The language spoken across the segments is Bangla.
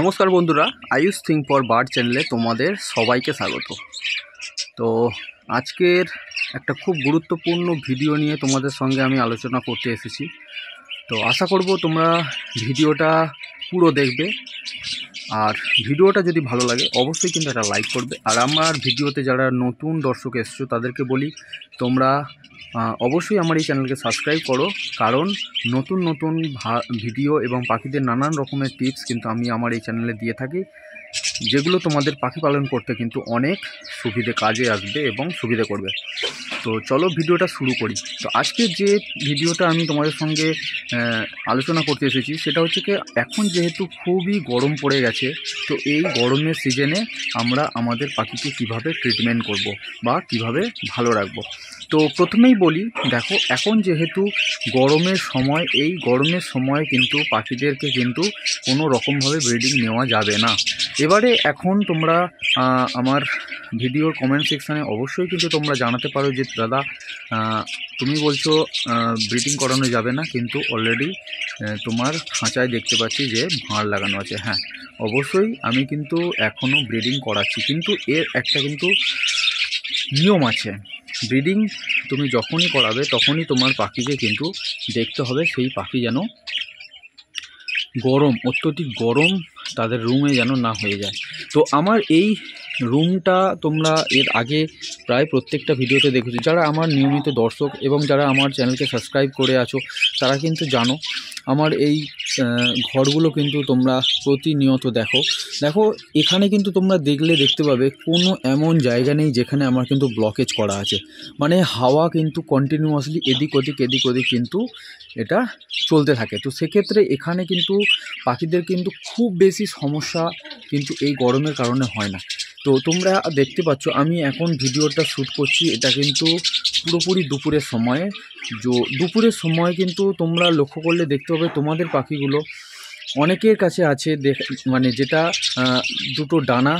নমস্কার বন্ধুরা, আয়ুষ থিং ফর বার্ড চ্যানেলে তোমাদের সবাইকে স্বাগত। তো আজকের একটা খুব গুরুত্বপূর্ণ ভিডিও নিয়ে তোমাদের সঙ্গে আমি আলোচনা করতে এসেছি। তো আশা করব তোমরা ভিডিওটা পুরো দেখবে, আর ভিডিওটা যদি ভালো লাগে অবশ্যই কিন্তু একটা লাইক করবে। আর আমার ভিডিওতে যারা নতুন দর্শক এসছো তাদেরকে বলি, তোমরা অবশ্যই আমার এই চ্যানেলকে সাবস্ক্রাইব করো, কারণ নতুন নতুন ভিডিও এবং পাখিদের নানান রকমের টিপস কিন্তু আমি আমার এই চ্যানেলে দিয়ে থাকি, যেগুলো তোমাদের পাখি পালন করতে কিন্তু অনেক সুবিধে কাজে আসবে এবং সুবিধা করবে। তো চলো ভিডিওটা শুরু করি। তো আজকে যে ভিডিওটা আমি তোমাদের সঙ্গে আলোচনা করতে এসেছি সেটা হচ্ছে কি, এখন যেহেতু খুবই গরম পড়ে গেছে, তো এই গরমের সিজনে আমরা আমাদের পাখিকে কিভাবে ট্রিটমেন্ট করব বা কিভাবে ভালো রাখবো। তো প্রথমেই বলি, দেখো এখন যেহেতু গরমের সময়, এই গরমের সময় কিন্তু পাখিদেরকে কিন্তু কোনো রকমভাবে ব্রিডিং নেওয়া যাবে না। এবারে এখন তোমরা আমার ভিডিওর কমেন্ট সেকশানে অবশ্যই কিন্তু তোমরা জানাতে পারো যে দাদা তুমি বলছো ব্রিডিং করানো যাবে না, কিন্তু অলরেডি তোমার খাঁচায় দেখতে পাচ্ছি যে ভাঁড় লাগানো আছে। হ্যাঁ, অবশ্যই আমি কিন্তু এখনও ব্রিডিং করাচ্ছি, কিন্তু এর একটা কিন্তু নিয়ম আছে। ব্রিডিং তুমি যখনই করাবে তখনই তোমার পাখিকে কিন্তু দেখতে হবে সেই পাখি যেন গরম, অত্যধিক গরম তাদের রুমে যেন না হয়ে যায়। তো আমার এই রুমটা তোমরা এর আগে প্রায় প্রত্যেকটা ভিডিওতে দেখেছো, যারা আমার নিয়মিত দর্শক এবং যারা আমার চ্যানেলকে সাবস্ক্রাইব করে আছো তারা কিন্তু জানো আমার এই ঘরগুলো কিন্তু তোমরা প্রতিনিয়ত দেখো এখানে কিন্তু তোমরা দেখতে পাবে কোনো এমন জায়গা নেই যেখানে আমার কিন্তু ব্লকেজ করা আছে, মানে হাওয়া কিন্তু কন্টিনিউয়াসলি এদিক ওদিক কিন্তু এটা চলতে থাকে। তো সেক্ষেত্রে এখানে কিন্তু পাখিদের কিন্তু খুব বেশি সমস্যা কিন্তু এই গরমের কারণে হয় না। তো তোমরা দেখতে পাচ্ছ আমি এখন ভিডিওটা শ্যুট করছি, এটা কিন্তু পুরোপুরি দুপুরের সময়ে। দুপুরের সময় কিন্তু তোমরা লক্ষ্য করলে দেখতে হবে তোমাদের পাখিগুলো অনেকের কাছে আছে মানে যেটা দুটো ডানা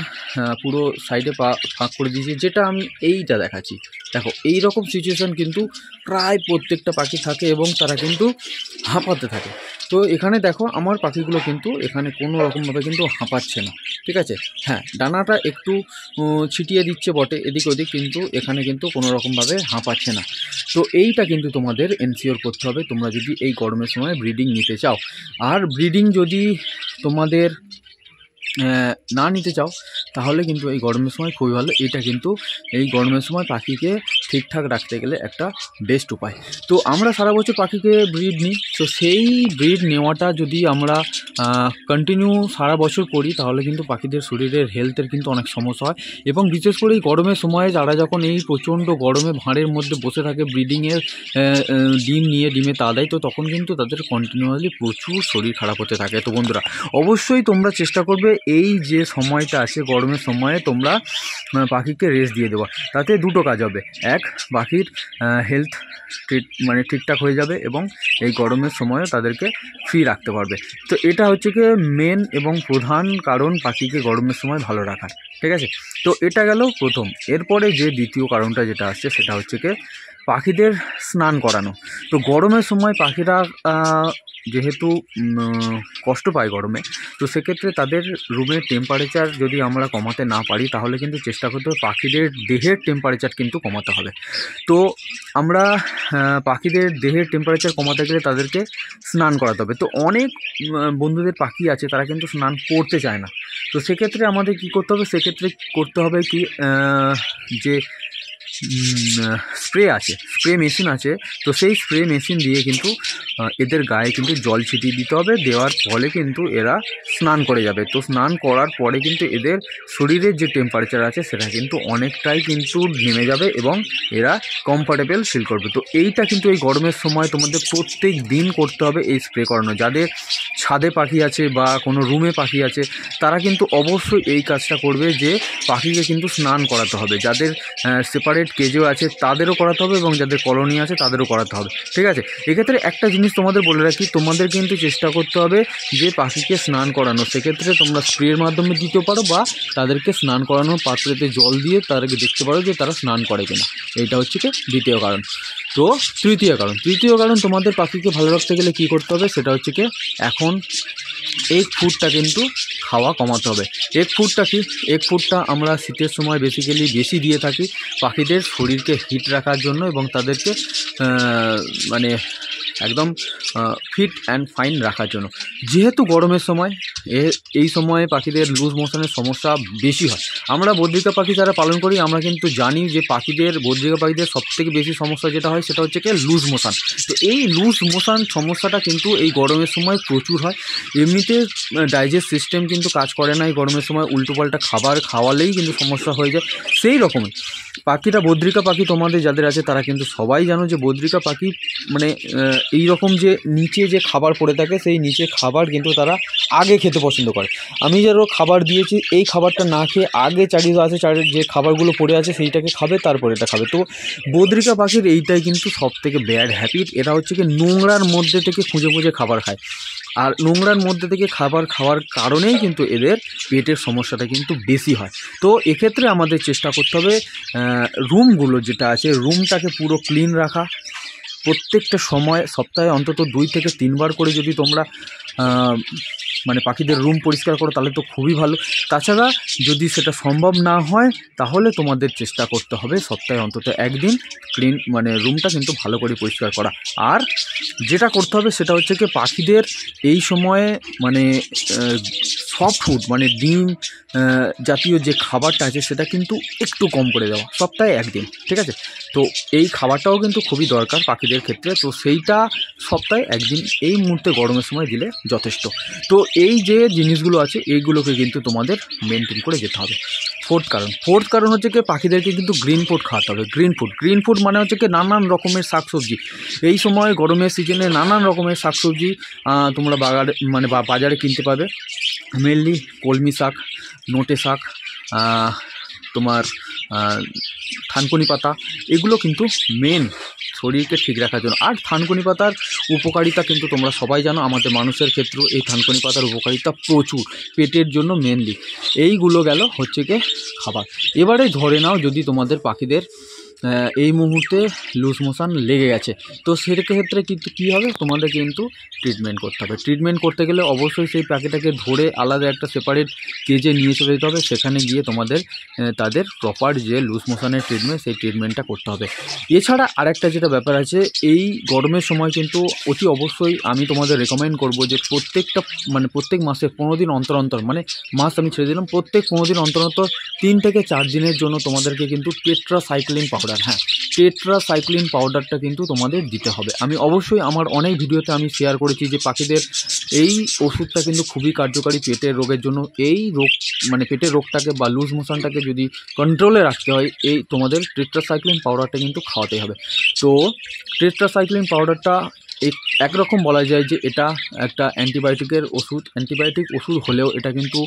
পুরো সাইডে ফাঁক করে দিয়েছে, যেটা আমি এইটা দেখাচ্ছি। দেখো এই রকম সিচুয়েশান কিন্তু প্রায় প্রত্যেকটা পাখি থাকে এবং তারা কিন্তু হাঁপাতে থাকে। তো এখানে দেখো আমার পাখিগুলো কিন্তু এখানে কোনো রকমভাবে কিন্তু হাঁপাচ্ছে না, ঠিক আছে। হ্যাঁ, ডানাটা একটু ছিটিয়ে দিচ্ছে বটে এদিক ওদিক, কিন্তু এখানে কিন্তু কোনো রকমভাবে হাঁপাচ্ছে না। তো এইটা কিন্তু তোমাদের এনশিওর করতে হবে তোমরা যদি এই গরমের সময় ব্রিডিং নিতে চাও। আর ব্রিডিং যদি তোমাদের না নিতে চাও তাহলে কিন্তু এই গরমের সময় খুবই ভালো। এটা কিন্তু এই গরমের সময় পাখিকে ঠিকঠাক রাখতে গেলে একটা বেস্ট উপায়। তো আমরা সারা বছর পাখিকে ব্রিড নিই, তো সেই ব্রিড নেওয়াটা যদি আমরা কন্টিনিউ সারা বছর করি তাহলে কিন্তু পাখিদের শরীরের হেলথের কিন্তু অনেক সমস্যা হয়। এবং বিশেষ করে এই গরমের সময়ে যারা যখন এই প্রচণ্ড গরমে ভাঁড়ের মধ্যে বসে থাকে ব্রিডিংয়ের ডিম নিয়ে ডিমে তা দেয়, তো তখন কিন্তু তাদের কন্টিনিউয়াসলি প্রচুর শরীর খারাপ হতে থাকে। তো বন্ধুরা অবশ্যই তোমরা চেষ্টা করবে এই যে সময়টা আছে গরমের সময়ে তোমরা পাখিকে রেস্ট দিয়ে দেওয়া, তাতে দুটো কাজ হবে। এক, পাখির হেলথ মানে ঠিকঠাক হয়ে যাবে এবং এই গরমের সময়ও তাদেরকে ফ্রি রাখতে পারবে। তো এটা হচ্ছে কি মেন এবং প্রধান কারণ পাখিকে গরমের সময় ভালো রাখার, ঠিক আছে। তো এটা গেল প্রথম। এরপরে যে দ্বিতীয় কারণটা যেটা আসছে সেটা হচ্ছে কি পাখিদের স্নান করানো। তো গরমের সময় পাখিরা যেহেতু কষ্ট পায় গরমে, তো সেক্ষেত্রে তাদের রুমের টেম্পারেচার যদি আমরা কমাতে না পারি তাহলে কিন্তু চেষ্টা করতে হবে পাখিদের দেহের টেম্পারেচার কিন্তু কমাতে হবে। তো আমরা পাখিদের দেহের টেম্পারেচার কমাতে গেলে তাদেরকে স্নান করাতে হবে। তো অনেক বন্ধুদের পাখি আছে তারা কিন্তু স্নান করতে চায় না, তো সেক্ষেত্রে আমাদের কি করতে হবে, সেক্ষেত্রে করতে হবে কি যে স্প্রে মেশিন আছে, তো সেই স্প্রে মেশিন দিয়ে কিন্তু এদের গায়ে কিন্তু জল ছিটিয়ে দিতে হবে। দেওয়ার ফলে কিন্তু এরা স্নান করে যাবে। তো স্নান করার পরে কিন্তু এদের শরীরের যে টেম্পারেচার আছে সেটা কিন্তু অনেকটাই কিন্তু নেমে যাবে এবং এরা কমফর্টেবল ফিল করবে। তো এইটা কিন্তু এই গরমের সময় তোমাদের প্রত্যেক দিন করতে হবে এই স্প্রে করানো। যাদের ছাদে পাখি আছে বা কোনো রুমে পাখি আছে তারা কিন্তু অবশ্যই এই কাজটা করবে যে পাখিকে কিন্তু স্নান করাতে হবে। যাদের সেপারেট কেজও আছে তাদেরও করাতে হবে এবং যাদের কলোনি আছে তাদেরও করাতে হবে, ঠিক আছে। এক্ষেত্রে একটা জিনিস তোমাদের বলে রাখি, তোমাদের কিন্তু চেষ্টা করতে হবে যে পাখিকে স্নান করানো। সেক্ষেত্রে তোমরা স্প্রের মাধ্যমে দিতে পারো বা তাদেরকে স্নান করানোর পাত্রেতে জল দিয়ে তাদেরকে দেখতে পারো যে তারা স্নান করে কিনা। এইটা হচ্ছে কি দ্বিতীয় কারণ। তো তৃতীয় কারণ তোমাদের পাখিকে ভালো রাখতে গেলে কী করতে হবে সেটা হচ্ছে কি, এখন এগ ফুডটা কিন্তু খাওয়া কমাতে হবে। এগ ফুডটা কি? এগ ফুডটা আমরা শীতের সময় বেশি দিয়ে থাকি পাখিদের শরীরকে হিট রাখার জন্য এবং তাদেরকে মানে একদম ফিট অ্যান্ড ফাইন রাখার জন্য। যেহেতু গরমের সময় এই সময়ে পাখিদের লুজ মোশনের সমস্যা বেশি হয়। আমরা বদ্রিকা পাখি যারা পালন করি আমরা কিন্তু জানি যে বদ্রিকা পাখিদের সবথেকে বেশি সমস্যা যেটা হয় সেটা হচ্ছে কি লুজ মোশন। তো এই লুজ মোশন সমস্যাটা কিন্তু এই গরমের সময় প্রচুর হয়। এমনিতে ডাইজেস্ট সিস্টেম কিন্তু কাজ করে না এই গরমের সময়, উল্টোপাল্টা খাবার খাওয়ালেই কিন্তু সমস্যা হয়ে যায়। সেই রকমই পাখিটা বদ্রিকা পাখি তোমাদের যাদের আছে তারা কিন্তু সবাই জানো যে বদ্রিকা পাখি মানে এই রকম যে নিচে যে খাবার পড়ে থাকে সেই নিচে খাবার কিন্তু তারা আগে খেতে পছন্দ করে। আমি যারও খাবার দিয়েছি এই খাবারটা না খেয়ে আগে চারির যে খাবারগুলো পড়ে আছে সেইটাকে খাবে, তারপরে এটা খাবে। তো বদ্রিকা পাখির এইটাই কিন্তু সব থেকে ব্যাড হ্যাবিট। এরা হচ্ছে কি নোংরার মধ্যে থেকে খুঁজে খাবার খায়, আর নোংরার মধ্যে থেকে খাবার খাওয়ার কারণেই কিন্তু এদের পেটের সমস্যাটা কিন্তু বেশি হয়। তো এক্ষেত্রে আমাদের চেষ্টা করতে হবে রুমগুলো যেটা আছে রুমটাকে পুরো ক্লিন রাখা। প্রত্যেকটা সময় সপ্তাহে অন্তত 2 থেকে 3 বার করে যদি তোমরা মানে পাখিদের রুম পরিষ্কার করো তাহলে তো খুবই ভালো। তাছাড়া যদি সেটা সম্ভব না হয় তাহলে তোমাদের চেষ্টা করতে হবে সপ্তাহে অন্তত 1 দিন ক্লিন মানে রুমটা কিন্তু ভালো করে পরিষ্কার করা। আর যেটা করতে হবে সেটা হচ্ছে কি পাখিদের এই সময়ে মানে সফট ফুড মানে ডিম জাতীয় যে খাবারটা আছে সেটা কিন্তু একটু কম করে দেওয়া সপ্তাহে 1 দিন, ঠিক আছে? তো এই খাবারটাও কিন্তু খুবই দরকার পাখিদের ক্ষেত্রে। তো সেইটা সপ্তাহে 1 দিন এই মুহূর্তে গরমের সময় দিলে যথেষ্ট। তো এই যে জিনিসগুলো আছে এইগুলোকে কিন্তু তোমাদের মেনটেন করে যেতে হবে। ফোর্থ কারণ হচ্ছে কি পাখিদেরকে কিন্তু গ্রিন ফুড খাওয়াতে হবে। গ্রিন ফুড মানে হচ্ছে কি নানান রকমের শাকসবজি। এই সময় গরমের সিজনে নানান রকমের শাকসবজি তোমরা বাজারে কিনতে পাবে। মেনলি কলমি শাক, নোটে শাক, তোমার থানকুনি পাতা, এগুলো কিন্তু মেন শরীরকে ঠিক রাখার জন্য। আর থানকুনি পাতার উপকারিতা কিন্তু তোমরা সবাই জানো, আমাদের মানুষের ক্ষেত্রেও এই থানকুনি পাতার উপকারিতা প্রচুর পেটের জন্য মেনলি। এইগুলো গেল হচ্ছে কি খাবার। এবারে ধরে নাও যদি তোমাদের পাখিদের এই মুহূর্তে লুজ মোশন লেগে গেছে, তো সেক্ষেত্রে কিন্তু কী হবে, তোমাদের কিন্তু ট্রিটমেন্ট করতে হবে। ট্রিটমেন্ট করতে গেলে অবশ্যই সেই পাখিটাকে ধরে আলাদা একটা সেপারেট কেজে নিয়ে চলে যেতে হবে। সেখানে গিয়ে তোমাদের তাদের প্রপার যে লুজ মোশনের ট্রিটমেন্ট সেই ট্রিটমেন্টটা করতে হবে। এছাড়া আরেকটা যেটা ব্যাপার আছে, এই গরমের সময় কিন্তু অতি অবশ্যই আমি তোমাদের রেকমেন্ড করব যে প্রত্যেক মাসে 15 দিন অন্তর মানে মাস আমি ছেড়ে দিলাম, প্রত্যেক 15 দিন অন্তর 3 থেকে 4 দিনের জন্য তোমাদেরকে কিন্তু টেট্রাসাইক্লিন পাউডারটা কিন্তু তোমাদের দিতে হবে। আমি অবশ্যই আমার অনেক ভিডিওতে আমি শেয়ার করেছি যে পাখিদের এই ওষুধটা কিন্তু খুবই কার্যকারী পেটের রোগের জন্য। এই রোগ মানে পেটের রোগটাকে বা লুজ মোশনটাকে যদি কন্ট্রোলে রাখতে হয় এই তোমাদের টেট্রাসাইক্লিন পাউডারটা কিন্তু খাওয়াতে হবে। তো টেট্রাসাইক্লিন পাউডারটা একরকম বলা যায় যে এটা একটা অ্যান্টিবায়োটিকের ওষুধ। অ্যান্টিবায়োটিক ওষুধ হলেও এটা কিন্তু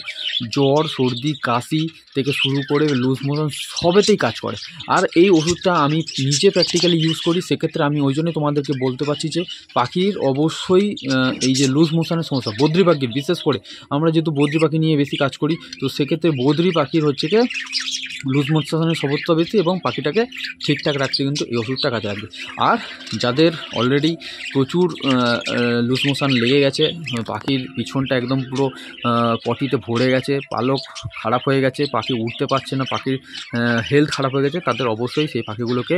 জ্বর, সর্দি, কাশি থেকে শুরু করে লুজ মোশন সবেতেই কাজ করে। আর এই ওষুধটা আমি নিজে প্র্যাকটিক্যালি ইউজ করি, সেক্ষেত্রে আমি ওই জন্যই তোমাদেরকে বলতে পারছি যে পাখির অবশ্যই এই যে লুজ মোশনের সমস্যা বদ্রি পাখির, বিশেষ করে আমরা যেহেতু বদ্রি পাখি নিয়ে বেশি কাজ করি, তো সেক্ষেত্রে বদ্রি পাখির হচ্ছে কি লুজ মোশনের সমস্যা বেশি এবং পাখিটাকে ঠিকঠাক রাখতে কিন্তু এই ওষুধটা কাজে লাগবে। আর যাদের অলরেডি প্রচুর লুজ মোশন লেগে গেছে, পাখির পিছনটা একদম পুরো পটিতে ভরে গেছে, পালক খারাপ হয়ে গেছে, পাখি উঠতে পারছে না, পাখির হেলথ খারাপ হয়ে গেছে, তাদের অবশ্যই সেই পাখিগুলোকে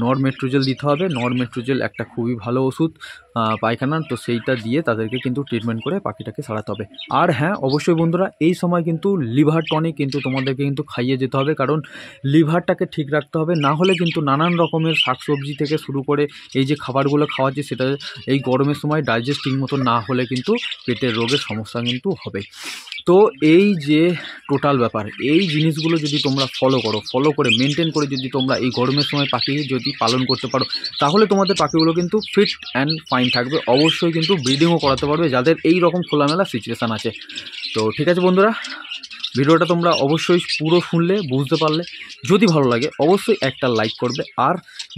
নরমেট্রোজেল দিতে হবে। নরমেট্রোজেল একটা খুবই ভালো ওষুধ পায়খানার, তো সেইটা দিয়ে তাদেরকে কিন্তু ট্রিটমেন্ট করে পাখিটাকে সারাতে হবে। আর হ্যাঁ, অবশ্যই বন্ধুরা এই সময় কিন্তু লিভার টনিক কিন্তু তোমাদেরকে কিন্তু খাইয়ে যেতে হবে, কারণ লিভারটাকে ঠিক রাখতে হবে। না হলে কিন্তু নানান রকমের শাকসবজি থেকে শুরু করে এই যে খাবারগুলো খাওয়াচ্ছি সেটা এই গরমের সময় ডাইজেস্ট ঠিক মতো না হলে কিন্তু পেটের রোগের সমস্যা কিন্তু হবে। তো এই যে টোটাল ব্যাপার, এই জিনিসগুলো যদি তোমরা ফলো করে মেনটেন করে যদি তোমরা এই গরমের সময় পাখি যদি পালন করতে পারো, তাহলে তোমাদের পাখিগুলো কিন্তু ফিট অ্যান্ড ফাইন থাকবে। অবশ্যই কিন্তু ব্রিডিংও করাতে পারবে যাদের এই রকম খোলামেলা সিচুয়েশান আছে। তো ঠিক আছে বন্ধুরা, ভিডিওটা তোমরা অবশ্যই পুরো শুনলে, বুঝতে পারলে। যদি ভালো লাগে অবশ্যই একটা লাইক করবে, আর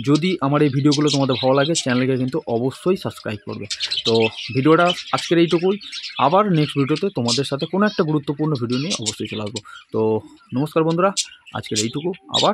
যদি আমার এই ভিডিওগুলো তোমাদের ভালো লাগে চ্যানেলকে কিন্তু অবশ্যই সাবস্ক্রাইব করবে। তো ভিডিওটা আজকের এইটুকুই, আবার নেক্সট ভিডিওতে তোমাদের সাথে কোনো একটা গুরুত্বপূর্ণ ভিডিও নিয়ে অবশ্যই চলে আসবো। তো নমস্কার বন্ধুরা, আজকের এইটুকু, আবার